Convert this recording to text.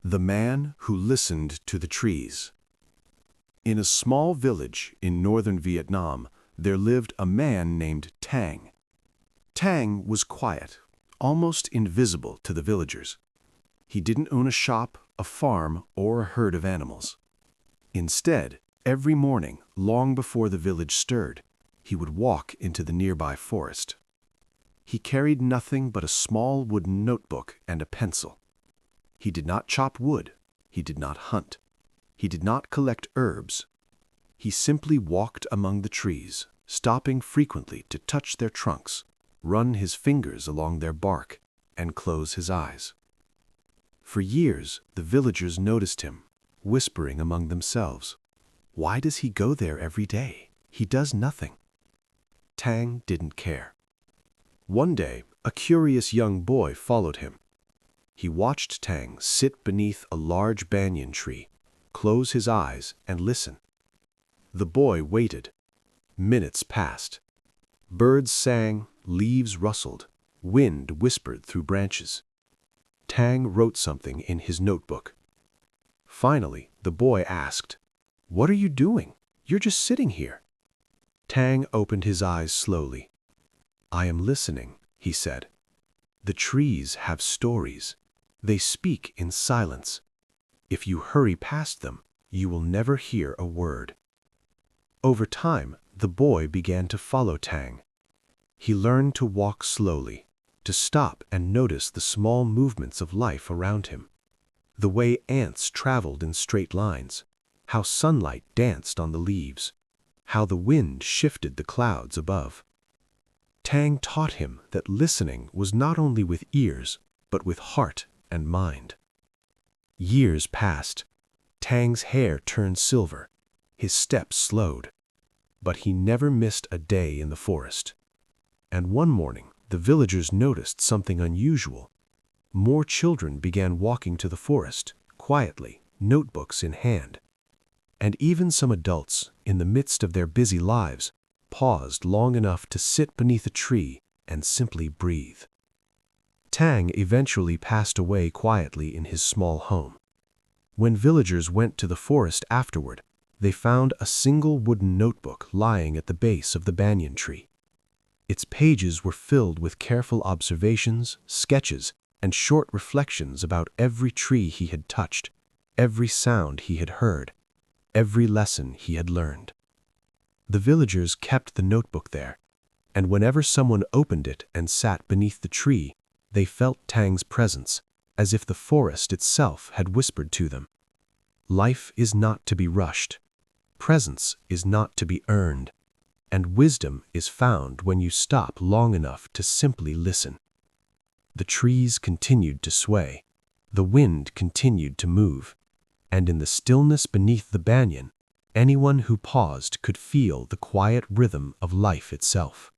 The Man Who Listened to the Trees. In a small village in northern Vietnam, there lived a man named Tang. Tang was quiet, almost invisible to the villagers. He didn't own a shop, a farm, or a herd of animals. Instead, every morning, long before the village stirred, he would walk into the nearby forest. He carried nothing but a small wooden notebook and a pencil. He did not chop wood. He did not hunt. He did not collect herbs. He simply walked among the trees, stopping frequently to touch their trunks, run his fingers along their bark, and close his eyes. For years, the villagers noticed him, whispering among themselves, "Why does he go there every day? He does nothing." Tang didn't care. One day, a curious young boy followed him. He watched Tang sit beneath a large banyan tree, close his eyes, and listen. The boy waited. Minutes passed. Birds sang, leaves rustled, wind whispered through branches. Tang wrote something in his notebook. Finally, the boy asked, "What are you doing? You're just sitting here." Tang opened his eyes slowly. "I am listening," he said. "The trees have stories. They speak in silence. If you hurry past them, you will never hear a word." Over time, the boy began to follow Tang. He learned to walk slowly, to stop and notice the small movements of life around him. The way ants traveled in straight lines, how sunlight danced on the leaves, how the wind shifted the clouds above. Tang taught him that listening was not only with ears, but with heart and mind. Years passed. Tang's hair turned silver. His steps slowed. But he never missed a day in the forest. And one morning, the villagers noticed something unusual. More children began walking to the forest, quietly, notebooks in hand. And even some adults, in the midst of their busy lives, paused long enough to sit beneath a tree and simply breathe. Tang eventually passed away quietly in his small home. When villagers went to the forest afterward, they found a single wooden notebook lying at the base of the banyan tree. Its pages were filled with careful observations, sketches, and short reflections about every tree he had touched, every sound he had heard, every lesson he had learned. The villagers kept the notebook there, and whenever someone opened it and sat beneath the tree, they felt Tang's presence, as if the forest itself had whispered to them. Life is not to be rushed. Presence is not to be earned. And wisdom is found when you stop long enough to simply listen. The trees continued to sway. The wind continued to move. And in the stillness beneath the banyan, anyone who paused could feel the quiet rhythm of life itself.